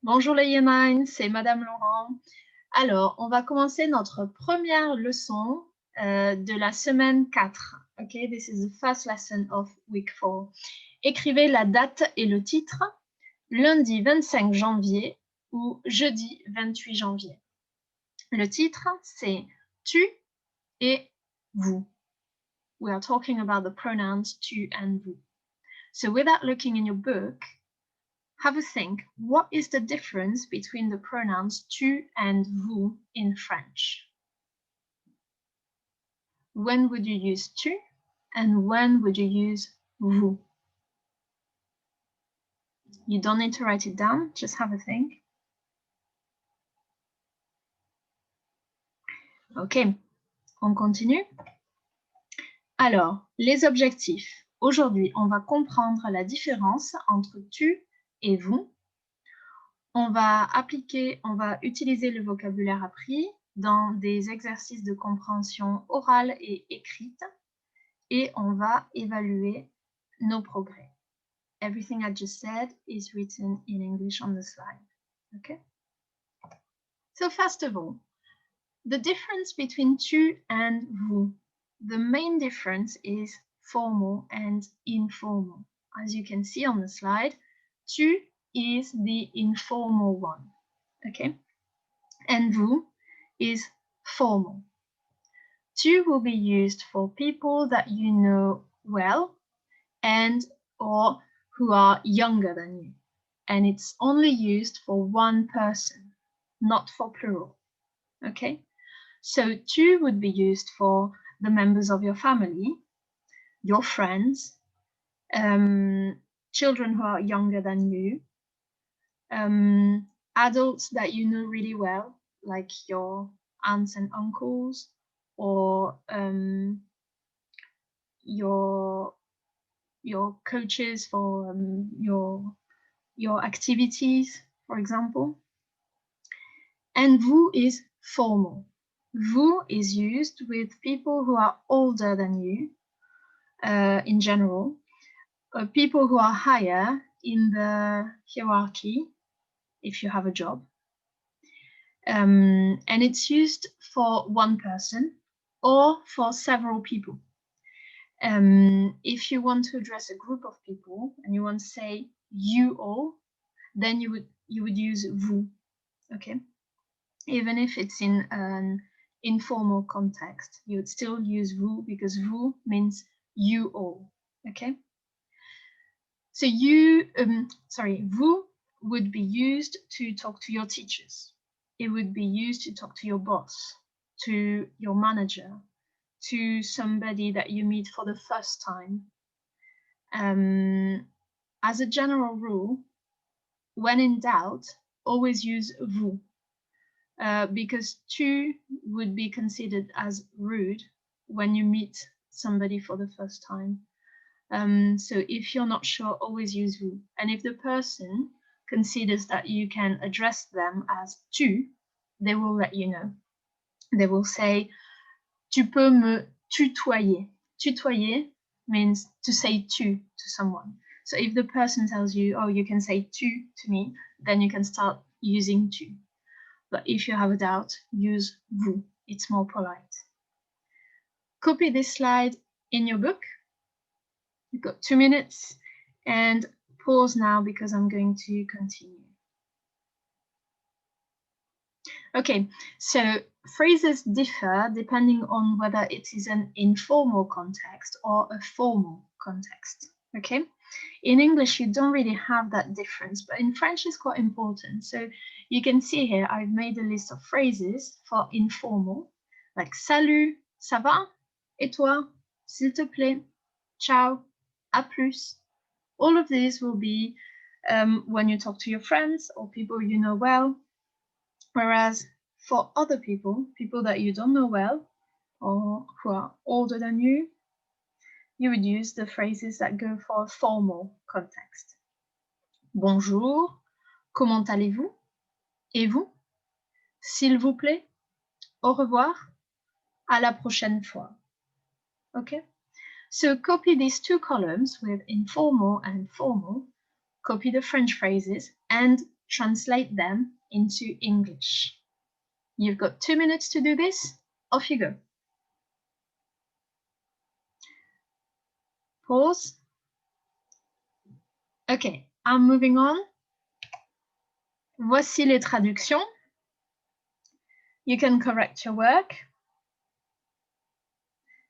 Bonjour les Yémen, c'est Madame Laurent. Alors, on va commencer notre première leçon de la semaine 4. Ok, this is the first lesson of week 4. Écrivez la date et le titre, lundi 25 janvier ou jeudi 28 janvier. Le titre, c'est tu et vous. We are talking about the pronouns tu and vous. So without looking in your book, have a think, what is the difference between the pronouns tu and vous in French? When would you use tu and when would you use vous? You don't need to write it down, just have a think. Ok, on continue. Alors, les objectifs. Aujourd'hui, on va comprendre la différence entre tu et vous. On va utiliser le vocabulaire appris dans des exercices de compréhension orale et écrite et on va évaluer nos progrès. Everything I just said is written in English on the slide. Okay? So first of all, the difference between tu and vous. The main difference is formal and informal. As you can see on the slide, tu is the informal one. Okay? And vous is formal. Tu will be used for people that you know well and or who are younger than you. And it's only used for one person, not for plural. Okay? So tu would be used for the members of your family, your friends, children who are younger than you, adults that you know really well, like your aunts and uncles, or your coaches for your activities, for example. And vous is formal. Vous is used with people who are older than you, in general, people who are higher in the hierarchy, if you have a job. And it's used for one person or for several people. If you want to address a group of people and you want to say you all, then you would use vous, okay? Even if it's in an informal context, you would still use vous because vous means you all, okay? So vous would be used to talk to your teachers. It would be used to talk to your boss, to your manager, to somebody that you meet for the first time. As a general rule, when in doubt, always use vous, because tu would be considered as rude when you meet somebody for the first time. So if you're not sure, always use vous. And if the person considers that you can address them as tu, they will let you know. They will say, tu peux me tutoyer. Tutoyer means to say tu to someone. So if the person tells you, oh, you can say tu to me, then you can start using tu. But if you have a doubt, use vous. It's more polite. Copy this slide in your book. You've got 2 minutes and pause now because I'm going to continue. Okay, so phrases differ depending on whether it is an informal context or a formal context, okay? In English, you don't really have that difference, but in French, it's quite important. So you can see here, I've made a list of phrases for informal, like salut, ça va? Et toi? S'il te plaît? Ciao? À plus? All of these will be when you talk to your friends or people you know well. Whereas for other people that you don't know well or who are older than you would use the phrases that go for a formal context. Bonjour, comment allez-vous? Et vous? S'il vous plaît? Au revoir? À la prochaine fois. Okay? So copy these two columns with informal and formal. Copy the French phrases and translate them into English. You've got 2 minutes to do this. Off you go. Pause. Okay, I'm moving on. Voici les traductions. You can correct your work.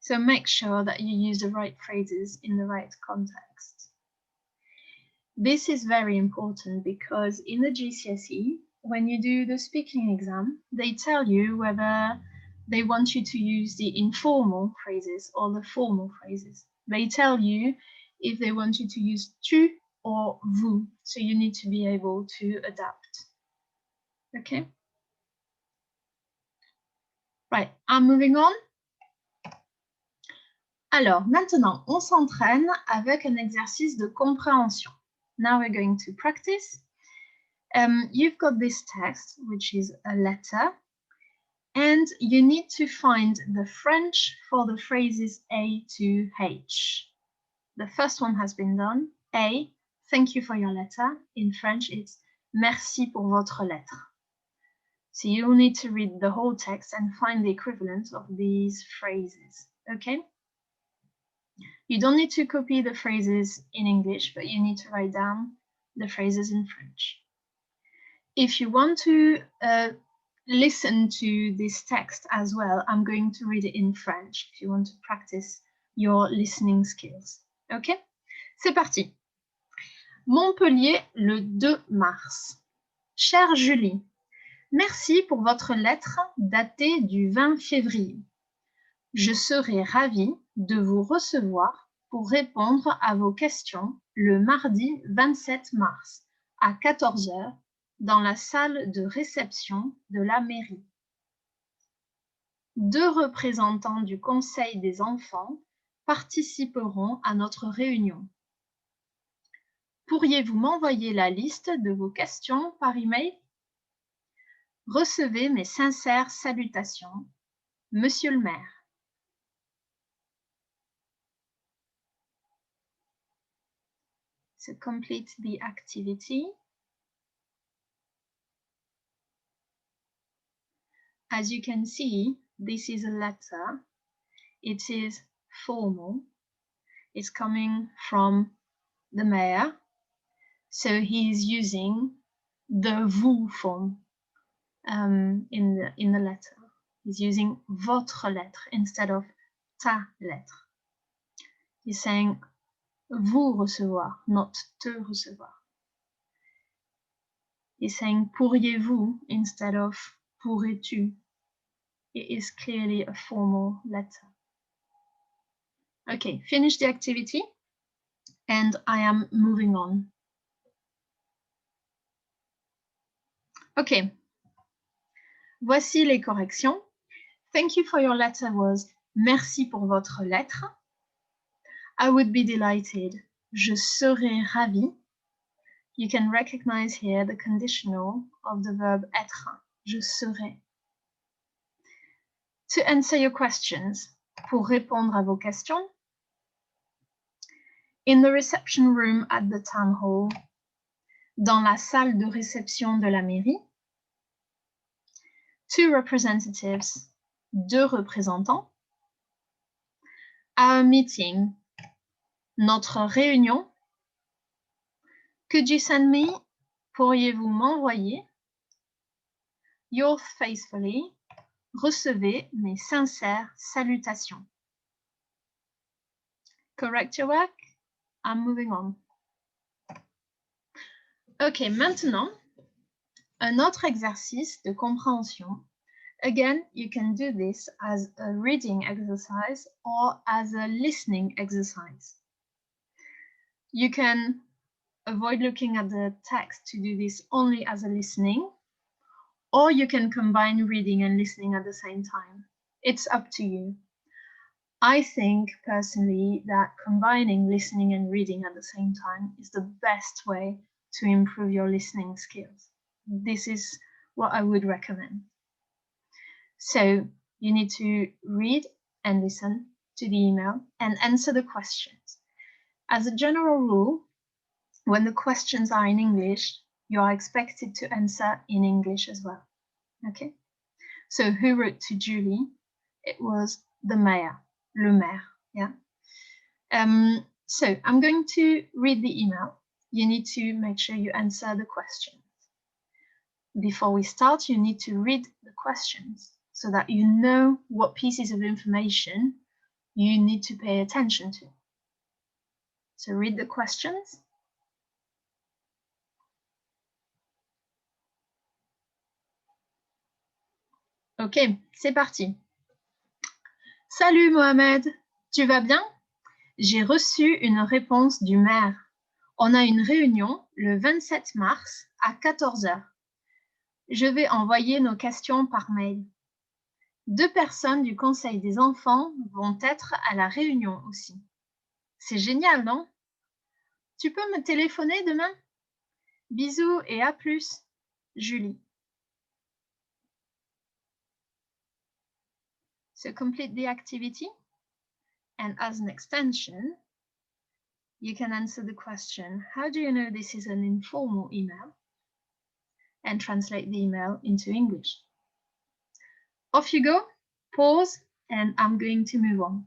So make sure that you use the right phrases in the right context. This is very important because in the GCSE, when you do the speaking exam, they tell you whether they want you to use the informal phrases or the formal phrases. They tell you if they want you to use tu or vous, so you need to be able to adapt. Okay? Right, I'm moving on. Alors, maintenant, on s'entraîne avec un exercice de compréhension. Now we're going to practice. You've got this text, which is a letter, and you need to find the French for the phrases A to H. The first one has been done. A, thank you for your letter. In French, it's merci pour votre lettre. So you'll need to read the whole text and find the equivalent of these phrases, okay? You don't need to copy the phrases in English, but you need to write down the phrases in French. If you want to listen to this text as well, I'm going to read it in French if you want to practice your listening skills. Ok? C'est parti. Montpellier, le 2 mars. Chère Julie, merci pour votre lettre datée du 20 février. Je serai ravie de vous recevoir pour répondre à vos questions le mardi 27 mars à 14 h dans la salle de réception de la mairie. 2 représentants du Conseil des enfants participeront à notre réunion. Pourriez-vous m'envoyer la liste de vos questions par email? Recevez mes sincères salutations, Monsieur le maire. So complete the activity. As you can see, this is a letter. It is formal. It's coming from the mayor. So he is using the vous form in the letter. He's using votre lettre instead of ta lettre. He's saying vous recevoir, not te recevoir. He's saying pourriez-vous instead of pourrais-tu. It is clearly a formal letter. Okay, finish the activity and I am moving on. Okay, voici les corrections. Thank you for your letter was merci pour votre lettre. I would be delighted. Je serais ravi. You can recognize here the conditional of the verb être. Je serais. To answer your questions, pour répondre à vos questions. In the reception room at the town hall. Dans la salle de réception de la mairie. 2 representatives. 2 représentants. Our meeting. Notre réunion. Could you send me? Pourriez-vous m'envoyer? Yours faithfully. Recevez mes sincères salutations. Correct your work. I'm moving on. Ok, maintenant, un autre exercice de compréhension. Again, you can do this as a reading exercise or as a listening exercise. You can avoid looking at the text to do this only as a listening, or you can combine reading and listening at the same time. It's up to you. I think personally that combining listening and reading at the same time is the best way to improve your listening skills. This is what I would recommend. So you need to read and listen to the email and answer the questions. As a general rule, when the questions are in English, you are expected to answer in English as well. Okay? So who wrote to Julie? It was the mayor, le maire. Yeah. So I'm going to read the email. You need to make sure you answer the questions. Before we start, you need to read the questions so that you know what pieces of information you need to pay attention to. So read the questions. Ok, c'est parti. Salut Mohamed, tu vas bien? J'ai reçu une réponse du maire. On a une réunion le 27 mars à 14 h. Je vais envoyer nos questions par mail. 2 personnes du conseil des enfants vont être à la réunion aussi. C'est génial, non? Tu peux me téléphoner demain? Bisous et à plus, Julie. So complete the activity, and as an extension, you can answer the question, how do you know this is an informal email? And translate the email into English. Off you go, pause, and I'm going to move on.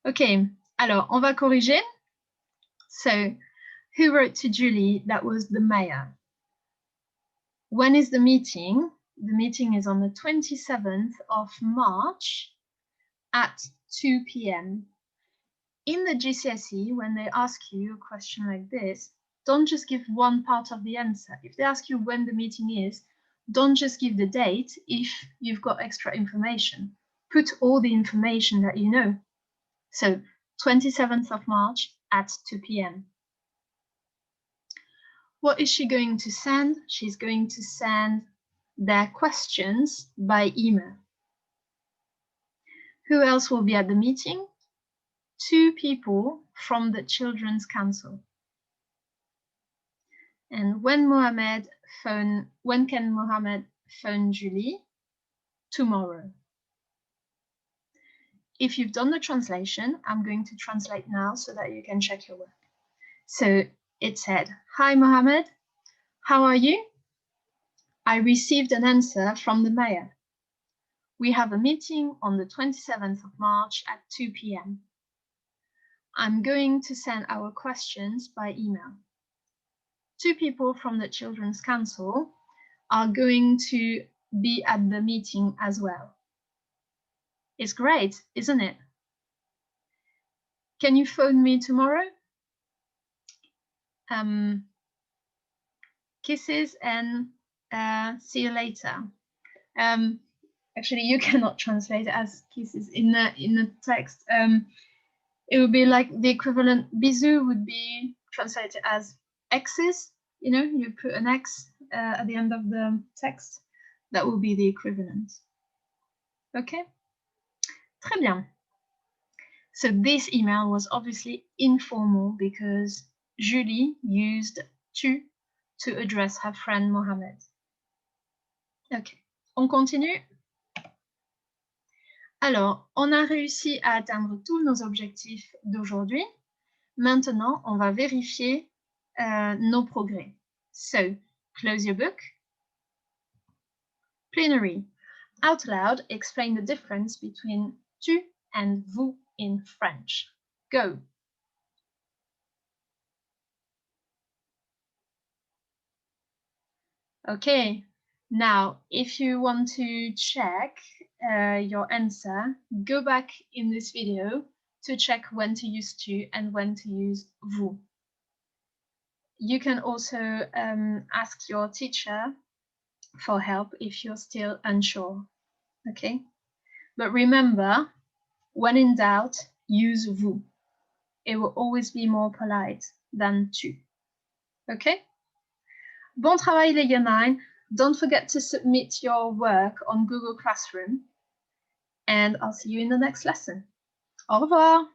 Okay, alors on va corriger. So, who wrote to Julie? That was the mayor. When is the meeting? The meeting is on the 27th of March at 2 p.m. In the GCSE, when they ask you a question like this, don't just give one part of the answer. If they ask you when the meeting is, don't just give the date if you've got extra information. Put all the information that you know. So 27th of March at 2 p.m. What is she going to send? She's going to send their questions by email. Who else will be at the meeting? 2 people from the Children's Council. And when can Mohamed phone Julie? Tomorrow. If you've done the translation, I'm going to translate now so that you can check your work. So it said, hi Mohamed, how are you? I received an answer from the mayor. We have a meeting on the 27th of March at 2 p.m. I'm going to send our questions by email. 2 people from the Children's Council are going to be at the meeting as well. It's great, isn't it? Can you phone me tomorrow? Kisses and see you later. Actually, you cannot translate it as kisses in the text. It would be like the equivalent. Bisous would be translated as X's. You know, you put an X at the end of the text. That will be the equivalent. Okay? Très bien. So this email was obviously informal because Julie used tu to address her friend Mohamed. Ok, on continue. Alors, on a réussi à atteindre tous nos objectifs d'aujourd'hui. Maintenant, on va vérifier nos progrès. So, close your book. Plenary. Out loud, explain the difference between tu and vous in French. Go. Okay, now if you want to check your answer, go back in this video to check when to use tu and when to use vous. You can also ask your teacher for help if you're still unsure, okay? But remember, when in doubt, use vous. It will always be more polite than tu, okay? Bon travail les gamins. Don't forget to submit your work on Google Classroom. And I'll see you in the next lesson. Au revoir.